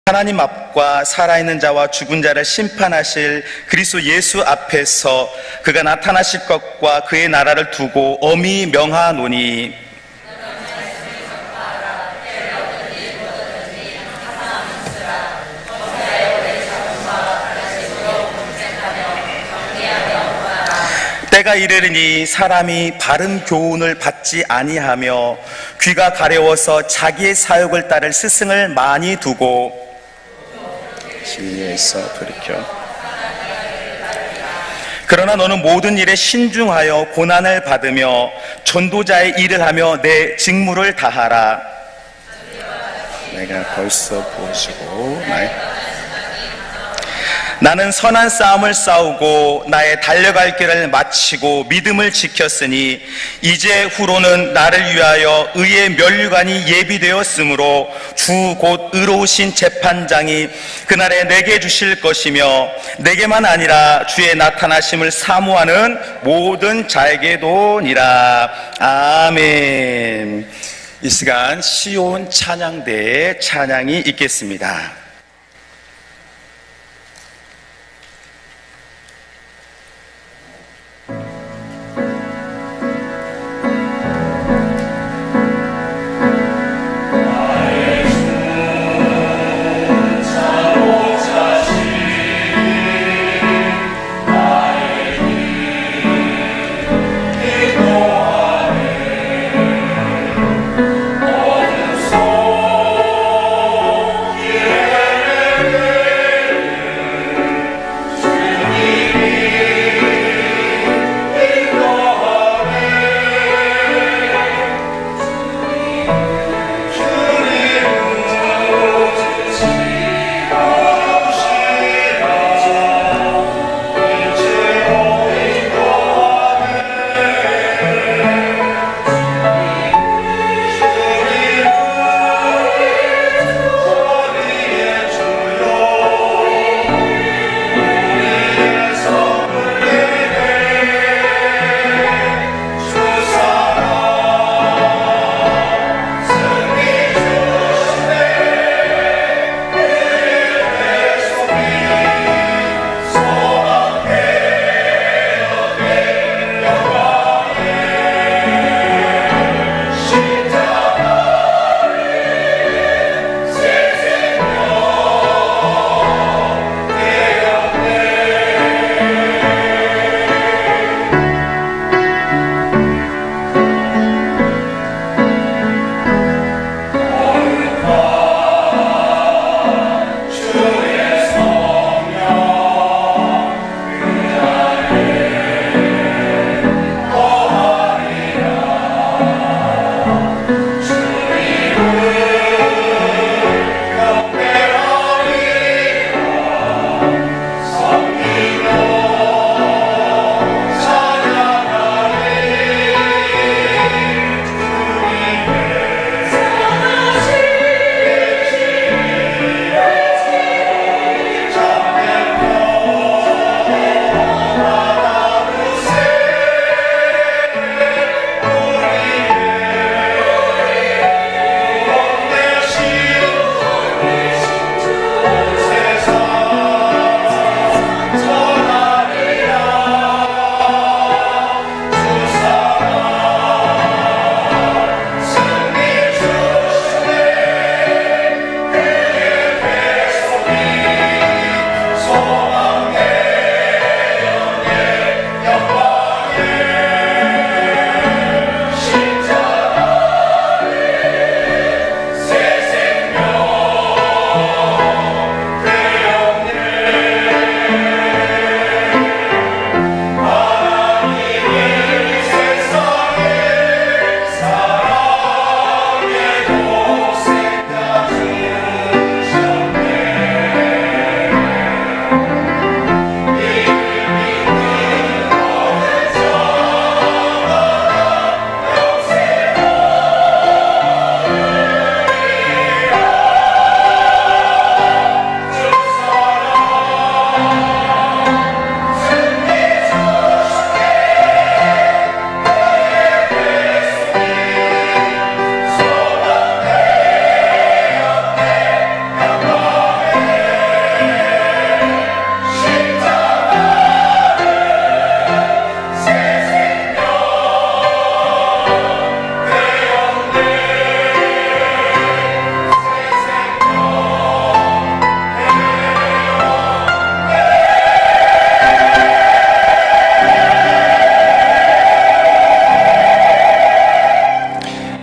하나님 앞과 살아있는 자와 죽은 자를 심판하실 그리스도 예수 앞에서 그가 나타나실 것과 그의 나라를 두고 엄히 명하노니 때가 이르리니 사람이 바른 교훈을 받지 아니하며 귀가 가려워서 자기의 사욕을 따를 스승을 많이 두고 진리에서 돌이켜. 그러나 너는 모든 일에 신중하여 고난을 받으며 전도자의 일을 하며 내 직무를 다하라. 내가 벌써 보시고 나는 선한 싸움을 싸우고 나의 달려갈 길을 마치고 믿음을 지켰으니 이제 후로는 나를 위하여 의의 면류관이 예비되었으므로 주 곧 의로우신 재판장이 그날에 내게 주실 것이며 내게만 아니라 주의 나타나심을 사모하는 모든 자에게도니라. 아멘. 이 시간 시온 찬양대의 찬양이 있겠습니다. Yeah.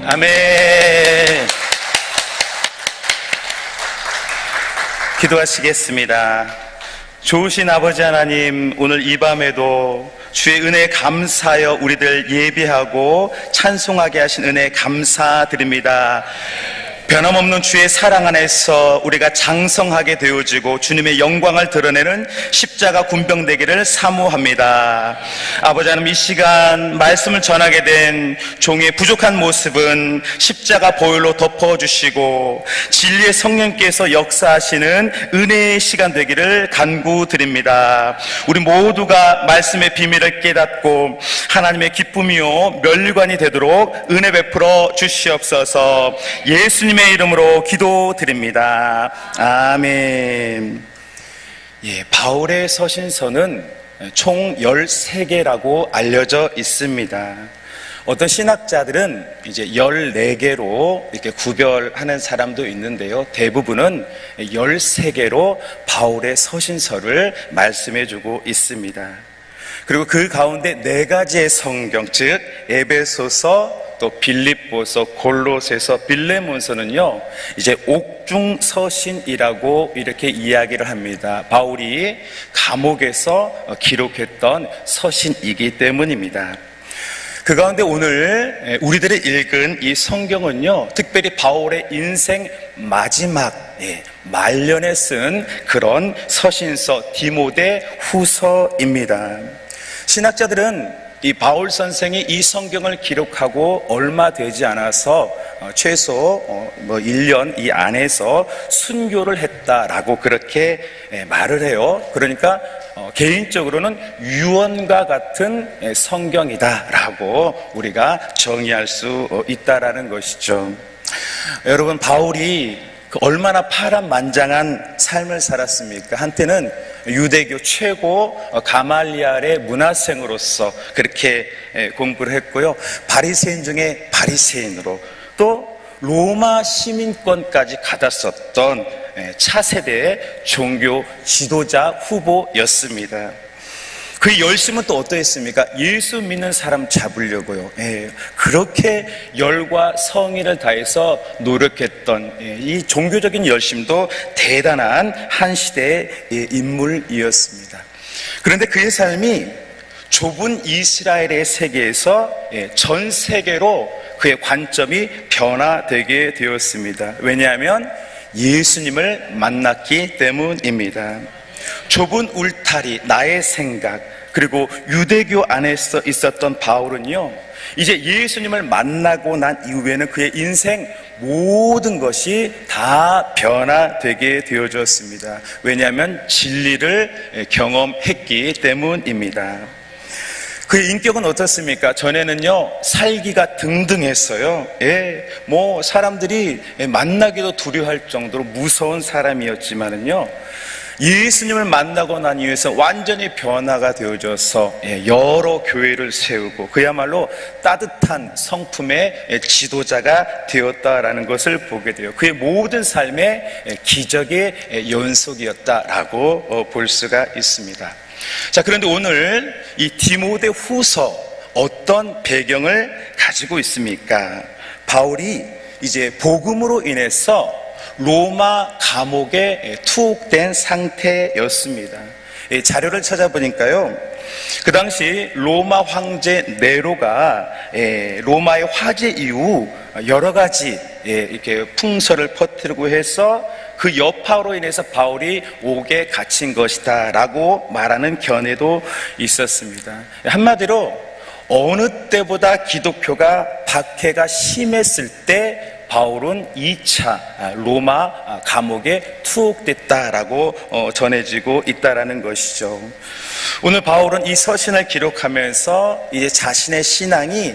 아멘. 기도하시겠습니다. 좋으신 아버지 하나님, 오늘 이 밤에도 주의 은혜에 감사하여 우리들 예배하고 찬송하게 하신 은혜에 감사드립니다. 변함없는 주의 사랑 안에서 우리가 장성하게 되어지고 주님의 영광을 드러내는 십자가 군병되기를 사모합니다. 아버지 하나님, 이 시간 말씀을 전하게 된 종의 부족한 모습은 십자가 보혈로 덮어주시고 진리의 성령께서 역사하시는 은혜의 시간 되기를 간구드립니다. 우리 모두가 말씀의 비밀을 깨닫고 하나님의 기쁨이요 면류관이 되도록 은혜 베풀어 주시옵소서. 예수님의 이름으로 기도드립니다. 아멘. 바울의 서신서는 총 13개라고 알려져 있습니다. 어떤 신학자들은 이제 14개로 이렇게 구별하는 사람도 있는데요. 대부분은 13개로 바울의 서신서를 말씀해 주고 있습니다. 그리고 그 가운데 4가지의 성경, 즉 에베소서, 또 빌립보서, 골로새서, 빌레몬서는요, 이제 옥중서신이라고 이렇게 이야기를 합니다. 바울이 감옥에서 기록했던 서신이기 때문입니다. 그 가운데 오늘 우리들이 읽은 이 성경은요, 특별히 바울의 인생 마지막 말년에 쓴 그런 서신서, 디모데 후서입니다. 신학자들은 이 바울 선생이 이 성경을 기록하고 얼마 되지 않아서 최소 1년 이 안에서 순교를 했다라고 그렇게 말을 해요. 그러니까 개인적으로는 유언과 같은 성경이다라고 우리가 정의할 수 있다라는 것이죠. 여러분, 바울이 얼마나 파란만장한 삶을 살았습니까? 한때는 유대교 최고 가말리알의 문화생으로서 그렇게 공부를 했고요. 바리새인 중에 바리새인으로, 또 로마 시민권까지 받았었던 차세대의 종교 지도자 후보였습니다. 그 열심은 또 어떠했습니까? 예수 믿는 사람 잡으려고요. 그렇게 열과 성의를 다해서 노력했던 이 종교적인 열심도 대단한 한 시대의 인물이었습니다. 그런데 그의 삶이 좁은 이스라엘의 세계에서 전 세계로 그의 관점이 변화되게 되었습니다. 왜냐하면 예수님을 만났기 때문입니다. 좁은 울타리, 나의 생각, 그리고 유대교 안에서 있었던 바울은요, 이제 예수님을 만나고 난 이후에는 그의 인생 모든 것이 다 변화되게 되어졌습니다. 왜냐하면 진리를 경험했기 때문입니다. 그의 인격은 어떻습니까? 전에는요, 살기가 등등했어요. 사람들이 만나기도 두려워할 정도로 무서운 사람이었지만은요, 예수님을 만나고 난 이후에서 완전히 변화가 되어져서 여러 교회를 세우고 그야말로 따뜻한 성품의 지도자가 되었다라는 것을 보게 돼요. 그의 모든 삶의 기적의 연속이었다라고 볼 수가 있습니다. 자, 그런데 오늘 이 디모데 후서 어떤 배경을 가지고 있습니까? 바울이 이제 복음으로 인해서 로마 감옥에 투옥된 상태였습니다. 자료를 찾아보니까요, 그 당시 로마 황제 네로가 로마의 화재 이후 여러 가지 이렇게 풍설을 퍼뜨리고 해서 그 여파로 인해서 바울이 옥에 갇힌 것이다 라고 말하는 견해도 있었습니다. 한마디로 어느 때보다 기독교가 박해가 심했을 때 바울은 2차 로마 감옥에 투옥됐다라고 전해지고 있다라는 것이죠. 오늘 바울은 이 서신을 기록하면서 이제 자신의 신앙이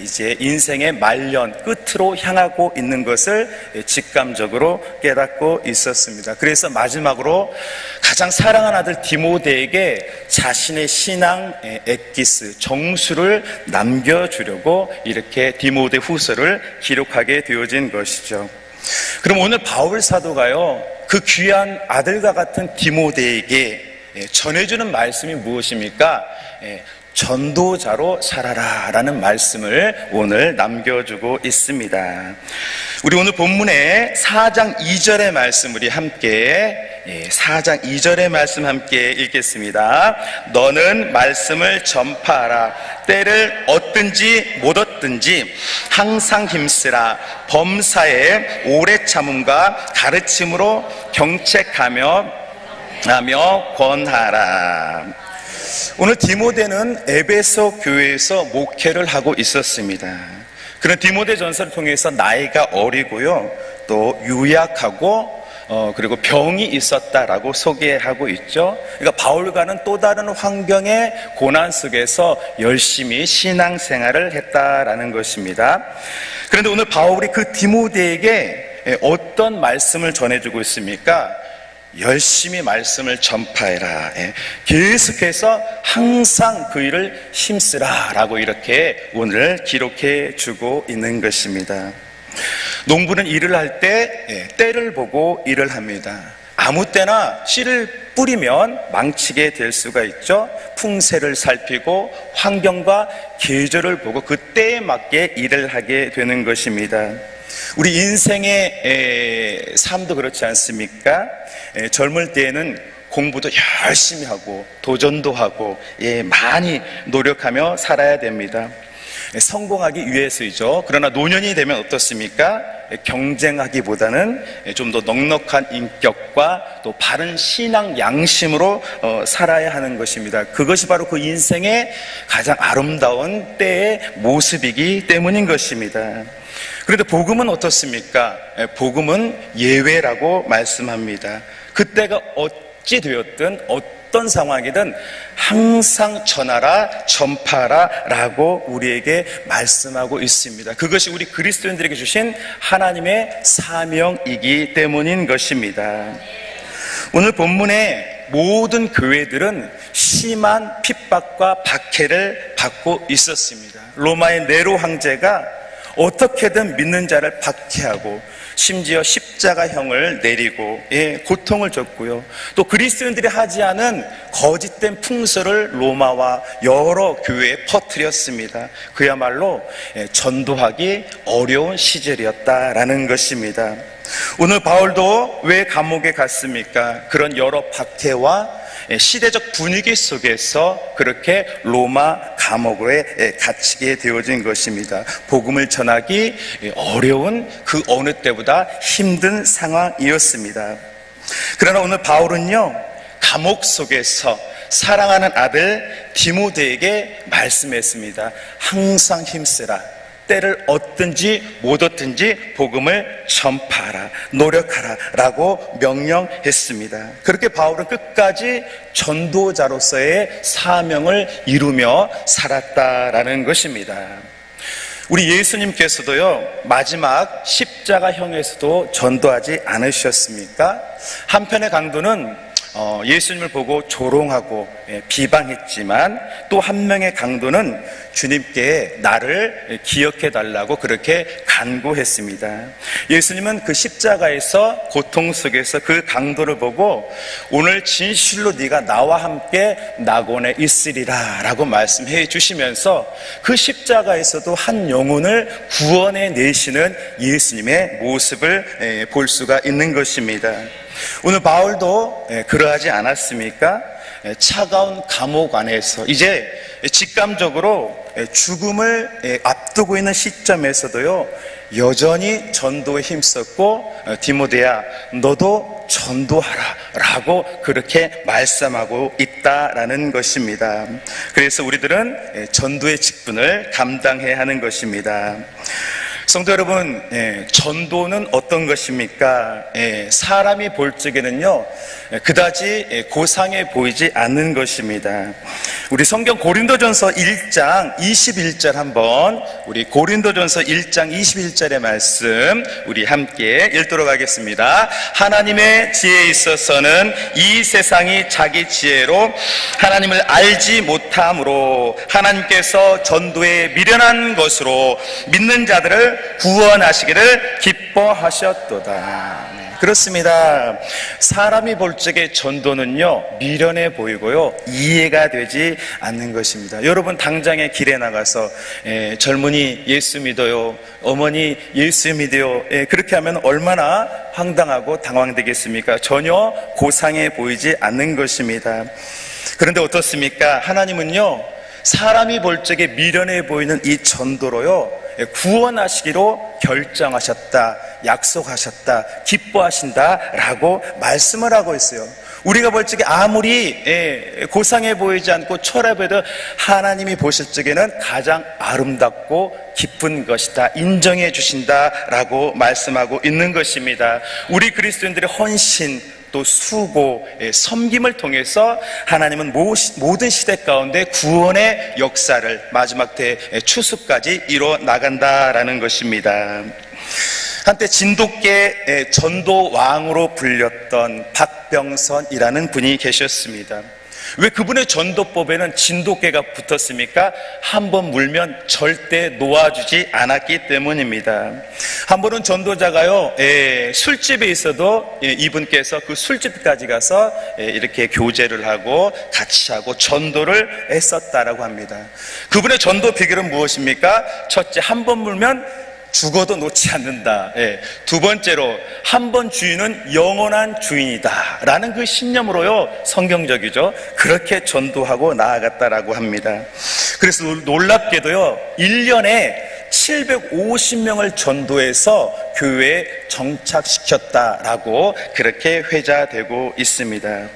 이제 인생의 말년 끝으로 향하고 있는 것을 직감적으로 깨닫고 있었습니다. 그래서 마지막으로 가장 사랑하는 아들 디모데에게 자신의 신앙 엑기스 정수를 남겨주려고 이렇게 디모데 후서를 기록하게 되어진 것이죠. 그럼 오늘 바울 사도가요, 그 귀한 아들과 같은 디모데에게 전해주는 말씀이 무엇입니까? 전도자로 살아라 라는 말씀을 오늘 남겨주고 있습니다. 우리 오늘 본문의 4장 2절의 말씀 우리 함께 4장 2절의 말씀 함께 읽겠습니다. 너는 말씀을 전파하라. 때를 얻든지 못 얻든지 항상 힘쓰라. 범사에 오래 참음과 가르침으로 경책하며 권하라. 오늘 디모데는 에베소 교회에서 목회를 하고 있었습니다. 그런 디모데 전서를 통해서 나이가 어리고요, 또 유약하고 그리고 병이 있었다라고 소개하고 있죠. 그러니까 바울과는 또 다른 환경의 고난 속에서 열심히 신앙생활을 했다라는 것입니다. 그런데 오늘 바울이 그 디모데에게 어떤 말씀을 전해주고 있습니까? 열심히 말씀을 전파해라. 계속해서 항상 그 일을 힘쓰라 라고 이렇게 오늘 기록해 주고 있는 것입니다. 농부는 일을 할 때 때를 보고 일을 합니다. 아무 때나 씨를 뿌리면 망치게 될 수가 있죠. 풍세를 살피고 환경과 계절을 보고 그 때에 맞게 일을 하게 되는 것입니다. 우리 인생의 삶도 그렇지 않습니까? 젊을 때에는 공부도 열심히 하고 도전도 하고 많이 노력하며 살아야 됩니다. 성공하기 위해서이죠. 그러나 노년이 되면 어떻습니까? 경쟁하기보다는 좀 더 넉넉한 인격과 또 바른 신앙 양심으로 살아야 하는 것입니다. 그것이 바로 그 인생의 가장 아름다운 때의 모습이기 때문인 것입니다. 그런데 복음은 어떻습니까? 복음은 예외라고 말씀합니다. 그때가 어찌 되었든 어떤 상황이든 항상 전하라, 전파하라 라고 우리에게 말씀하고 있습니다. 그것이 우리 그리스도인들에게 주신 하나님의 사명이기 때문인 것입니다. 오늘 본문의 모든 교회들은 심한 핍박과 박해를 받고 있었습니다. 로마의 네로 황제가 어떻게든 믿는 자를 박해하고 심지어 십자가형을 내리고 고통을 줬고요. 또 그리스도인들이 하지 않은 거짓된 풍설을 로마와 여러 교회에 퍼뜨렸습니다. 그야말로 전도하기 어려운 시절이었다라는 것입니다. 오늘 바울도 왜 감옥에 갔습니까? 그런 여러 박해와 시대적 분위기 속에서 그렇게 로마 감옥에 갇히게 되어진 것입니다. 복음을 전하기 어려운 그 어느 때보다 힘든 상황이었습니다. 그러나 오늘 바울은요, 감옥 속에서 사랑하는 아들 디모데에게 말씀했습니다. 항상 힘쓰라. 때를 얻든지 못 얻든지 복음을 전파하라, 노력하라 라고 명령했습니다. 그렇게 바울은 끝까지 전도자로서의 사명을 이루며 살았다라는 것입니다. 우리 예수님께서도요, 마지막 십자가형에서도 전도하지 않으셨습니까? 한편의 강도는 예수님을 보고 조롱하고 비방했지만 또 한 명의 강도는 주님께 나를 기억해 달라고 그렇게 간구했습니다. 예수님은 그 십자가에서 고통 속에서 그 강도를 보고 오늘 진실로 네가 나와 함께 낙원에 있으리라 라고 말씀해 주시면서 그 십자가에서도 한 영혼을 구원해 내시는 예수님의 모습을 볼 수가 있는 것입니다. 오늘 바울도 그러하지 않았습니까? 차가운 감옥 안에서 이제 직감적으로 죽음을 앞두고 있는 시점에서도요, 여전히 전도에 힘썼고 디모데야 너도 전도하라 라고 그렇게 말씀하고 있다라는 것입니다. 그래서 우리들은 전도의 직분을 감당해야 하는 것입니다. 성도 여러분, 전도는 어떤 것입니까? 사람이 볼 적에는요, 그다지 고상해 보이지 않는 것입니다. 우리 성경 고린도전서 1장 21절 한번, 우리 고린도전서 1장 21절의 말씀 우리 함께 읽도록 하겠습니다. 하나님의 지혜에 있어서는 이 세상이 자기 지혜로 하나님을 알지 못함으로 하나님께서 전도에 미련한 것으로 믿는 자들을 자를 구원하시기를 기뻐하셨도다. 그렇습니다. 사람이 볼 적에 전도는요, 미련해 보이고요, 이해가 되지 않는 것입니다. 여러분, 당장에 길에 나가서 젊은이 예수 믿어요, 어머니 예수 믿어요, 그렇게 하면 얼마나 황당하고 당황되겠습니까? 전혀 고상해 보이지 않는 것입니다. 그런데 어떻습니까? 하나님은요, 사람이 볼 적에 미련해 보이는 이 전도로요, 구원하시기로 결정하셨다, 약속하셨다, 기뻐하신다라고 말씀을 하고 있어요. 우리가 볼 적에 아무리 고상해 보이지 않고 초라해도 하나님이 보실 적에는 가장 아름답고 기쁜 것이다, 인정해 주신다라고 말씀하고 있는 것입니다. 우리 그리스도인들의 헌신, 또 수고, 섬김을 통해서 하나님은 모든 시대 가운데 구원의 역사를 마지막 때 추수까지 이뤄 나간다라는 것입니다. 한때 진돗개 전도왕으로 불렸던 박병선이라는 분이 계셨습니다. 왜 그분의 전도법에는 진돗개가 붙었습니까? 한 번 물면 절대 놓아주지 않았기 때문입니다. 한 번은 전도자가요, 술집에 있어도 이분께서 그 술집까지 가서 이렇게 교제를 하고 같이 하고 전도를 했었다라고 합니다. 그분의 전도 비결은 무엇입니까? 첫째, 한 번 물면 죽어도 놓지 않는다. 두 번째로, 한 번 주인은 영원한 주인이다 라는 그 신념으로요, 성경적이죠, 그렇게 전도하고 나아갔다라고 합니다. 그래서 놀랍게도요, 1년에 750명을 전도해서 교회에 정착시켰다라고 그렇게 회자되고 있습니다.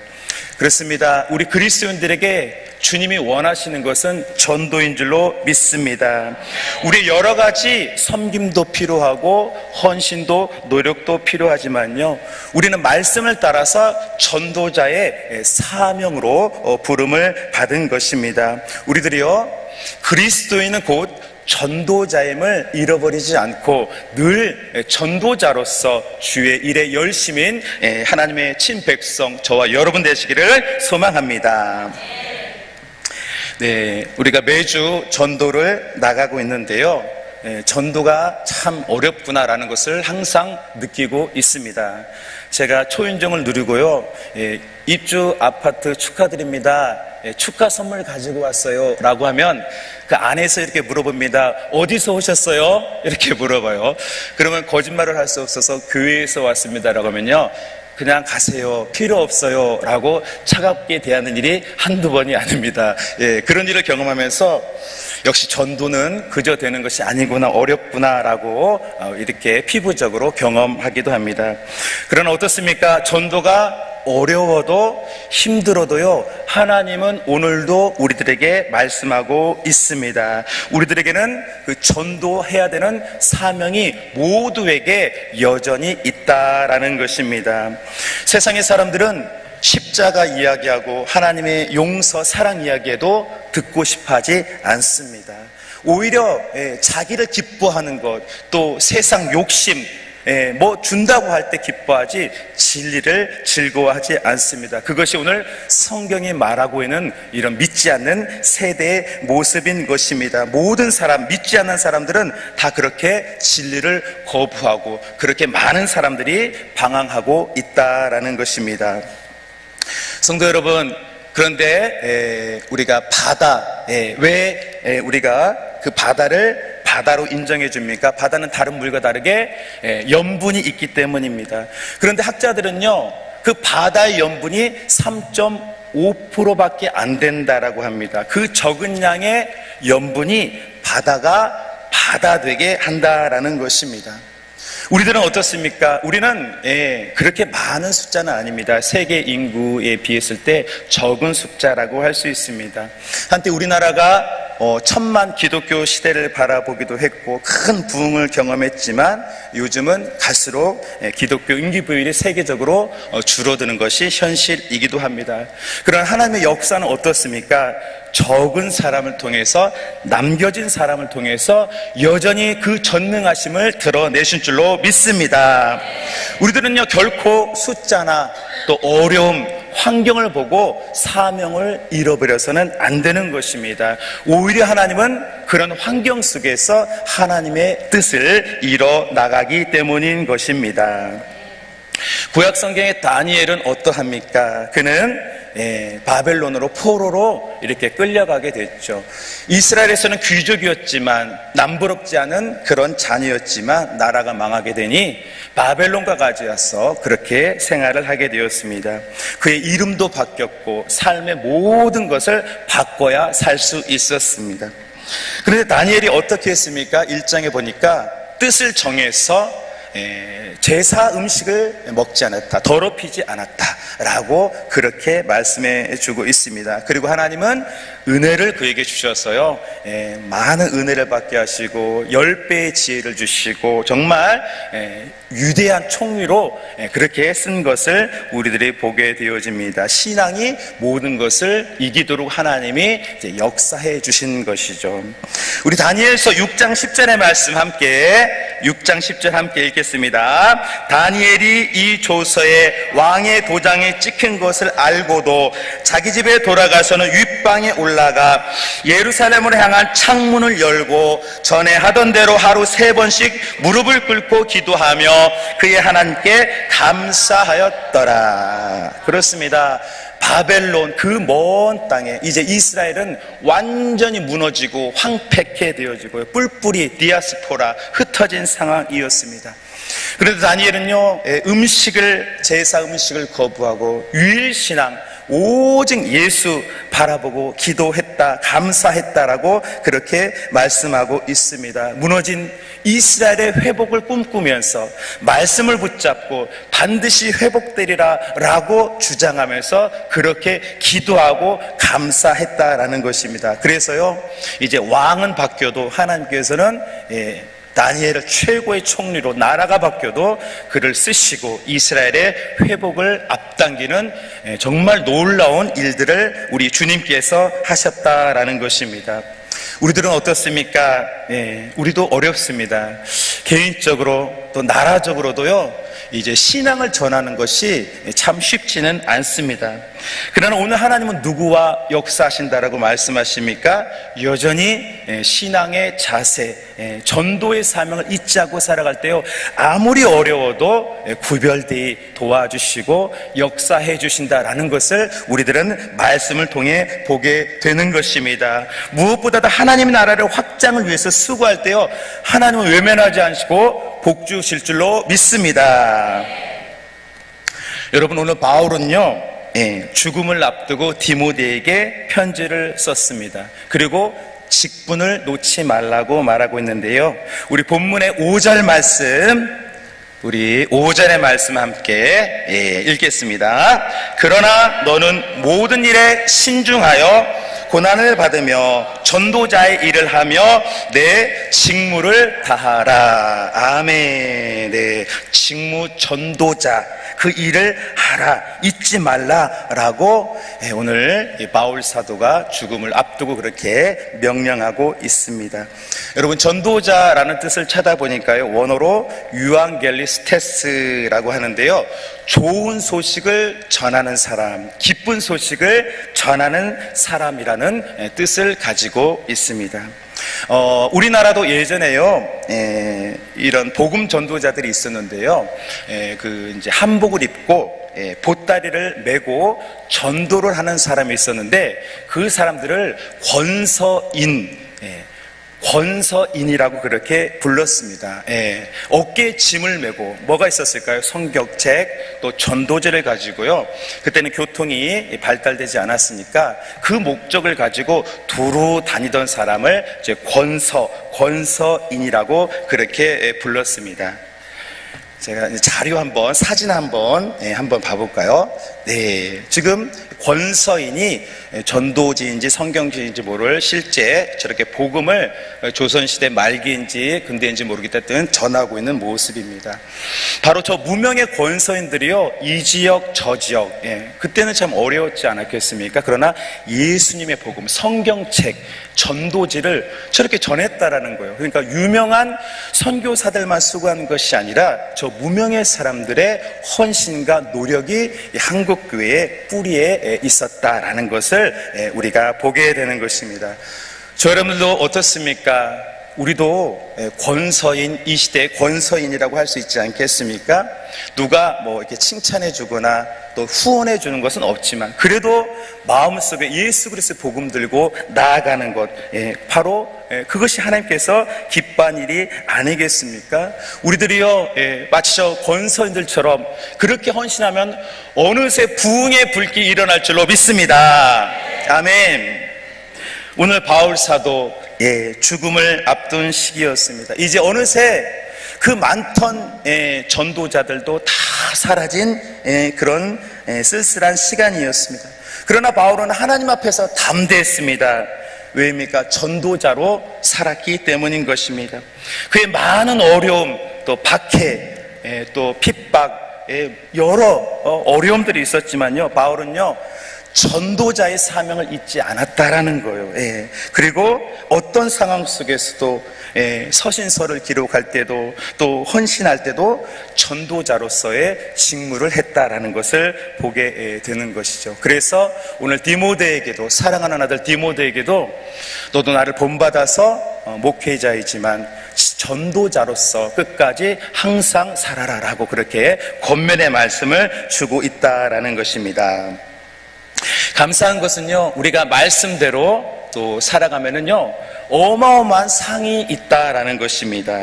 그렇습니다. 우리 그리스도인들에게 주님이 원하시는 것은 전도인 줄로 믿습니다. 우리 여러 가지 섬김도 필요하고 헌신도 노력도 필요하지만요, 우리는 말씀을 따라서 전도자의 사명으로 부름을 받은 것입니다. 우리들이요, 그리스도인은 곧 전도자임을 잃어버리지 않고 늘 전도자로서 주의 일에 열심인 하나님의 친백성, 저와 여러분 되시기를 소망합니다. 네, 우리가 매주 전도를 나가고 있는데요, 전도가 참 어렵구나라는 것을 항상 느끼고 있습니다. 제가 초인종을 누리고요, 입주 아파트 축하드립니다, 축하 선물 가지고 왔어요 라고 하면 그 안에서 이렇게 물어봅니다. 어디서 오셨어요? 이렇게 물어봐요. 그러면 거짓말을 할 수 없어서 교회에서 왔습니다 라고 하면요, 그냥 가세요, 필요 없어요 라고 차갑게 대하는 일이 한두 번이 아닙니다. 그런 일을 경험하면서 역시 전도는 그저 되는 것이 아니구나, 어렵구나 라고 이렇게 피부적으로 경험하기도 합니다. 그러나 어떻습니까? 전도가 어려워도 힘들어도요, 하나님은 오늘도 우리들에게 말씀하고 있습니다. 우리들에게는 그 전도해야 되는 사명이 모두에게 여전히 있다라는 것입니다. 세상의 사람들은 십자가 이야기하고 하나님의 용서, 사랑 이야기에도 듣고 싶어하지 않습니다. 오히려 자기를 기뻐하는 것, 또 세상 욕심, 뭐 준다고 할 때 기뻐하지 진리를 즐거워하지 않습니다. 그것이 오늘 성경이 말하고 있는 이런 믿지 않는 세대의 모습인 것입니다. 모든 사람, 믿지 않는 사람들은 다 그렇게 진리를 거부하고 그렇게 많은 사람들이 방황하고 있다라는 것입니다. 성도 여러분, 그런데 우리가 바다, 왜 우리가 그 바다로 인정해 줍니까? 바다는 다른 물과 다르게 염분이 있기 때문입니다. 그런데 학자들은요, 그 바다의 염분이 3.5%밖에 안 된다라고 합니다. 그 적은 양의 염분이 바다가 바다 되게 한다라는 것입니다. 우리들은 어떻습니까? 우리는 그렇게 많은 숫자는 아닙니다. 세계 인구에 비했을 때 적은 숫자라고 할 수 있습니다. 한때 우리나라가 1000만 기독교 시대를 바라보기도 했고 큰 부흥을 경험했지만 요즘은 갈수록 기독교 인기부율이 세계적으로 줄어드는 것이 현실이기도 합니다. 그러나 하나님의 역사는 어떻습니까? 적은 사람을 통해서, 남겨진 사람을 통해서 여전히 그 전능하심을 드러내신 줄로 믿습니다. 우리들은요, 결코 숫자나 또 어려움, 환경을 보고 사명을 잃어버려서는 안 되는 것입니다. 오히려 하나님은 그런 환경 속에서 하나님의 뜻을 이뤄나가기 때문인 것입니다. 구약 성경의 다니엘은 어떠합니까? 그는 바벨론으로 포로로 이렇게 끌려가게 됐죠. 이스라엘에서는 귀족이었지만 남부럽지 않은 그런 자녀였지만 나라가 망하게 되니 바벨론과 같이 와서 그렇게 생활을 하게 되었습니다. 그의 이름도 바뀌었고 삶의 모든 것을 바꿔야 살 수 있었습니다. 그런데 다니엘이 어떻게 했습니까? 1장에 보니까 뜻을 정해서 제사 음식을 먹지 않았다, 더럽히지 않았다라고 그렇게 말씀해 주고 있습니다. 그리고 하나님은 은혜를 그에게 주셔서요, 많은 은혜를 받게 하시고 10배의 지혜를 주시고 정말 위대한 총리로 그렇게 쓴 것을 우리들이 보게 되어집니다. 신앙이 모든 것을 이기도록 하나님이 이제 역사해 주신 것이죠. 우리 다니엘서 6장 10절의 말씀 함께 6장 10절 함께 읽겠습니다. 다니엘이 이 조서에 왕의 도장에 찍힌 것을 알고도 자기 집에 돌아가서는 윗방에 올라가 예루살렘으로 향한 창문을 열고 전에 하던 대로 하루 3번씩 무릎을 꿇고 기도하며 그의 하나님께 감사하였더라. 그렇습니다. 바벨론 그 먼 땅에 이제 이스라엘은 완전히 무너지고 황폐케 되어지고 뿔뿔이 디아스포라 흩어진 상황이었습니다. 그래도 다니엘은요, 제사 음식을 거부하고 유일신앙 오직 예수 바라보고 기도했다, 감사했다라고 그렇게 말씀하고 있습니다. 무너진 이스라엘의 회복을 꿈꾸면서 말씀을 붙잡고 반드시 회복되리라 라고 주장하면서 그렇게 기도하고 감사했다라는 것입니다. 그래서요, 이제 왕은 바뀌어도 하나님께서는 다니엘을 최고의 총리로 나라가 바뀌어도 그를 쓰시고 이스라엘의 회복을 앞당기는 정말 놀라운 일들을 우리 주님께서 하셨다라는 것입니다. 우리들은 어떻습니까? 우리도 어렵습니다. 개인적으로 또 나라적으로도요, 이제 신앙을 전하는 것이 참 쉽지는 않습니다. 그러나 오늘 하나님은 누구와 역사하신다라고 말씀하십니까? 여전히 신앙의 자세, 전도의 사명을 잊지 않고 살아갈 때요, 아무리 어려워도 구별되이 도와주시고 역사해 주신다라는 것을 우리들은 말씀을 통해 보게 되는 것입니다. 무엇보다도 하나님의 나라를 확장을 위해서 수고할 때요, 하나님은 외면하지 않으시고 복 주실 줄로 믿습니다. 여러분, 오늘 바울은요, 죽음을 앞두고 디모데에게 편지를 썼습니다. 그리고 직분을 놓지 말라고 말하고 있는데요, 우리 본문의 5절 말씀, 우리 5절의 말씀 함께 읽겠습니다. 그러나 너는 모든 일에 신중하여 고난을 받으며 전도자의 일을 하며 내 직무를 다하라. 아멘. 네, 직무 전도자 그 일을 하라, 잊지 말라라고 오늘 바울 사도가 죽음을 앞두고 그렇게 명령하고 있습니다. 여러분, 전도자라는 뜻을 찾아보니까요, 원어로 유앙겔리스테스라고 하는데요, 좋은 소식을 전하는 사람, 기쁜 소식을 전하는 사람이라는 뜻을 가지고 있습니다. 우리나라도 예전에요, 이런 복음 전도자들이 있었는데요, 이제 한복을 입고 보따리를 메고 전도를 하는 사람이 있었는데 그 사람들을 권서인이라고 그렇게 불렀습니다. 어깨에 짐을 메고 뭐가 있었을까요? 성경책, 또 전도제를 가지고요. 그때는 교통이 발달되지 않았으니까 그 목적을 가지고 두루 다니던 사람을 이제 권서인이라고 그렇게 불렀습니다. 제가 자료 사진 한번 봐볼까요? 네, 지금 권서인이 전도지인지 성경지인지 모를 실제 저렇게 복음을 조선시대 말기인지 근대인지 모르겠다 전하고 있는 모습입니다. 바로 저 무명의 권서인들이요, 이 지역 저 지역, 그때는 참 어려웠지 않았겠습니까? 그러나 예수님의 복음, 성경책, 전도지를 저렇게 전했다라는 거예요. 그러니까 유명한 선교사들만 수고하는 것이 아니라 저 무명의 사람들의 헌신과 노력이 한국교회의 뿌리에 있었다라는 것을 우리가 보게 되는 것입니다. 저 여러분들도 어떻습니까? 우리도 권서인, 이 시대의 권서인이라고 할 수 있지 않겠습니까? 누가 이렇게 칭찬해 주거나 또 후원해 주는 것은 없지만 그래도 마음속에 예수 그리스도의 복음 들고 나아가는 것, 바로 그것이 하나님께서 기뻐한 일이 아니겠습니까? 우리들이요, 마치 저 권서인들처럼 그렇게 헌신하면 어느새 부흥의 불길이 일어날 줄로 믿습니다. 아멘. 오늘 바울 사도 죽음을 앞둔 시기였습니다. 이제 어느새 그 많던 전도자들도 다 사라진 그런 쓸쓸한 시간이었습니다. 그러나 바울은 하나님 앞에서 담대했습니다. 왜입니까? 전도자로 살았기 때문인 것입니다. 그의 많은 어려움, 또 박해, 또 핍박, 여러 어려움들이 있었지만요, 바울은요 전도자의 사명을 잊지 않았다라는 거예요. 그리고 어떤 상황 속에서도 서신서를 기록할 때도 또 헌신할 때도 전도자로서의 직무를 했다라는 것을 보게 되는 것이죠. 그래서 오늘 디모데에게도, 사랑하는 아들 디모데에게도 너도 나를 본받아서 목회자이지만 전도자로서 끝까지 항상 살아라라고 그렇게 권면의 말씀을 주고 있다라는 것입니다. 감사한 것은요, 우리가 말씀대로 또 살아가면은요 어마어마한 상이 있다라는 것입니다.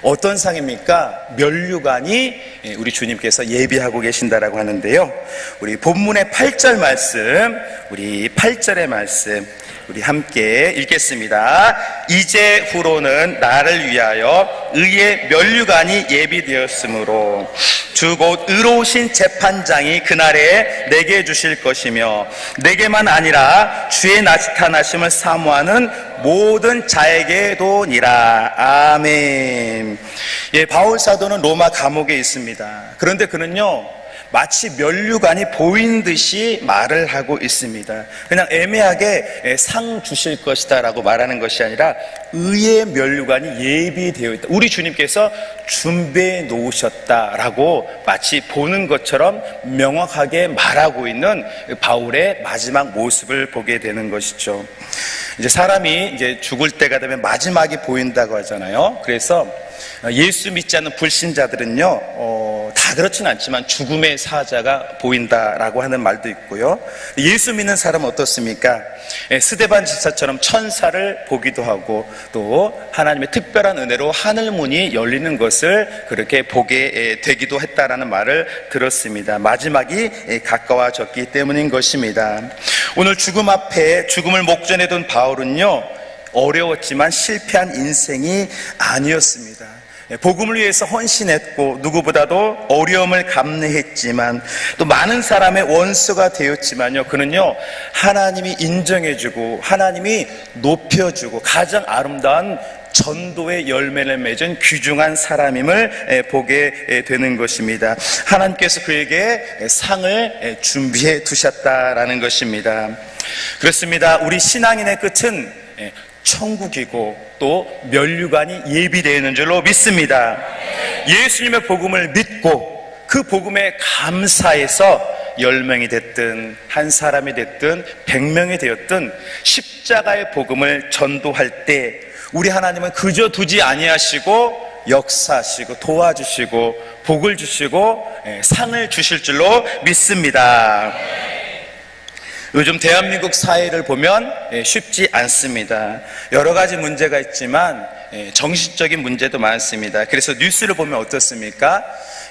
어떤 상입니까? 면류관이 우리 주님께서 예비하고 계신다라고 하는데요, 우리 본문의 8절 말씀, 우리 8절의 말씀 우리 함께 읽겠습니다. 이제후로는 나를 위하여 의의 면류관이 예비되었으므로 주 곧 의로우신 재판장이 그날에 내게 주실 것이며 내게만 아니라 주의 나타나심을 사모하는 모든 자에게도니라. 아멘. 바울 사도는 로마 감옥에 있습니다. 그런데 그는요 마치 면류관이 보인 듯이 말을 하고 있습니다. 그냥 애매하게 상 주실 것이다 라고 말하는 것이 아니라 의의 면류관이 예비되어 있다, 우리 주님께서 준비해 놓으셨다라고 마치 보는 것처럼 명확하게 말하고 있는 바울의 마지막 모습을 보게 되는 것이죠. 이제 사람이 이제 죽을 때가 되면 마지막이 보인다고 하잖아요. 그래서 예수 믿지 않는 불신자들은요 다 그렇진 않지만 죽음의 사자가 보인다라고 하는 말도 있고요, 예수 믿는 사람은 어떻습니까? 스데반 집사처럼 천사를 보기도 하고 또 하나님의 특별한 은혜로 하늘문이 열리는 것을 그렇게 보게 되기도 했다라는 말을 들었습니다. 마지막이 가까워졌기 때문인 것입니다. 오늘 죽음 앞에 죽음을 목전에 둔 바울은요 어려웠지만 실패한 인생이 아니었습니다. 복음을 위해서 헌신했고 누구보다도 어려움을 감내했지만 또 많은 사람의 원수가 되었지만요, 그는요 하나님이 인정해주고 하나님이 높여주고 가장 아름다운 전도의 열매를 맺은 귀중한 사람임을 보게 되는 것입니다. 하나님께서 그에게 상을 준비해 두셨다라는 것입니다. 그렇습니다. 우리 신앙인의 끝은 천국이고 또 면류관이 예비되어 있는 줄로 믿습니다. 예수님의 복음을 믿고 그 복음에 감사해서 10명이 됐든 한 사람이 됐든 100명이 되었든 십자가의 복음을 전도할 때 우리 하나님은 그저 두지 아니하시고 역사하시고 도와주시고 복을 주시고 상을 주실 줄로 믿습니다. 요즘 대한민국 사회를 보면 쉽지 않습니다. 여러 가지 문제가 있지만 정신적인 문제도 많습니다. 그래서 뉴스를 보면 어떻습니까?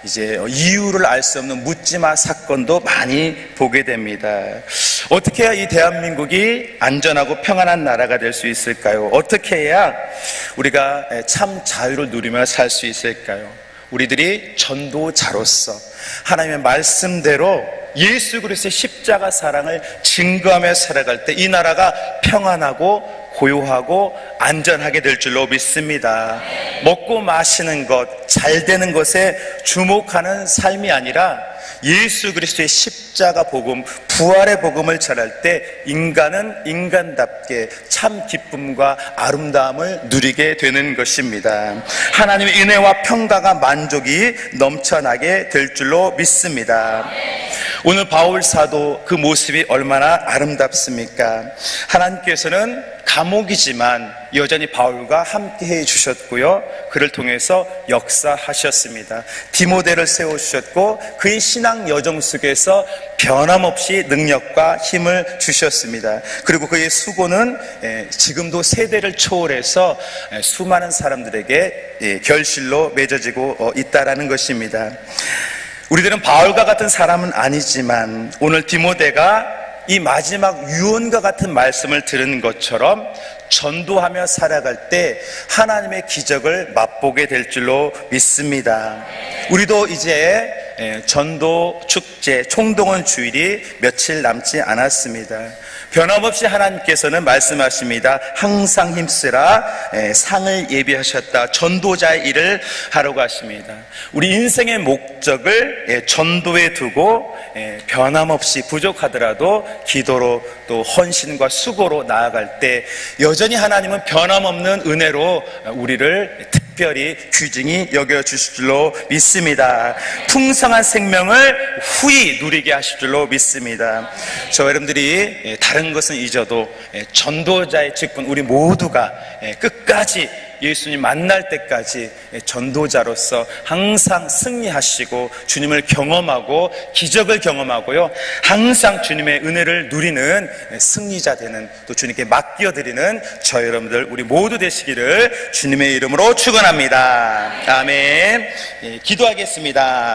이제 이유를 알 수 없는 묻지마 사건도 많이 보게 됩니다. 어떻게 해야 이 대한민국이 안전하고 평안한 나라가 될 수 있을까요? 어떻게 해야 우리가 참 자유를 누리며 살 수 있을까요? 우리들이 전도자로서 하나님의 말씀대로 예수 그리스도의 십자가 사랑을 증거하며 살아갈 때 이 나라가 평안하고 고요하고 안전하게 될 줄로 믿습니다. 먹고 마시는 것, 잘 되는 것에 주목하는 삶이 아니라 예수 그리스도의 십자가 복음, 부활의 복음을 전할 때 인간은 인간답게 참 기쁨과 아름다움을 누리게 되는 것입니다. 하나님의 은혜와 평강과 만족이 넘쳐나게 될 줄로 믿습니다. 오늘 바울 사도 그 모습이 얼마나 아름답습니까? 하나님께서는 감옥이지만 여전히 바울과 함께 해 주셨고요, 그를 통해서 역사하셨습니다. 디모데를 세워주셨고 그의 신앙 여정 속에서 변함없이 능력과 힘을 주셨습니다. 그리고 그의 수고는 지금도 세대를 초월해서 수많은 사람들에게 결실로 맺어지고 있다라는 것입니다. 우리들은 바울과 같은 사람은 아니지만 오늘 디모데가 이 마지막 유언과 같은 말씀을 들은 것처럼 전도하며 살아갈 때 하나님의 기적을 맛보게 될 줄로 믿습니다. 우리도 이제 전도 축제 총동원 주일이 며칠 남지 않았습니다. 변함없이 하나님께서는 말씀하십니다. 항상 힘쓰라, 상을 예비하셨다. 전도자의 일을 하라고 하십니다. 우리 인생의 목적을 전도에 두고 변함없이 부족하더라도 기도로 또 헌신과 수고로 나아갈 때 여전히 하나님은 변함없는 은혜로 우리를 특별히 귀중히 여겨주실 줄로 믿습니다. 풍성한 생명을 후히 누리게 하실 줄로 믿습니다. 저 여러분들이 다른 것은 잊어도 전도자의 직분, 우리 모두가 끝까지 예수님 만날 때까지 전도자로서 항상 승리하시고 주님을 경험하고 기적을 경험하고요, 항상 주님의 은혜를 누리는 승리자 되는, 또 주님께 맡겨드리는 저 여러분들 우리 모두 되시기를 주님의 이름으로 축원합니다. 아멘. 기도하겠습니다.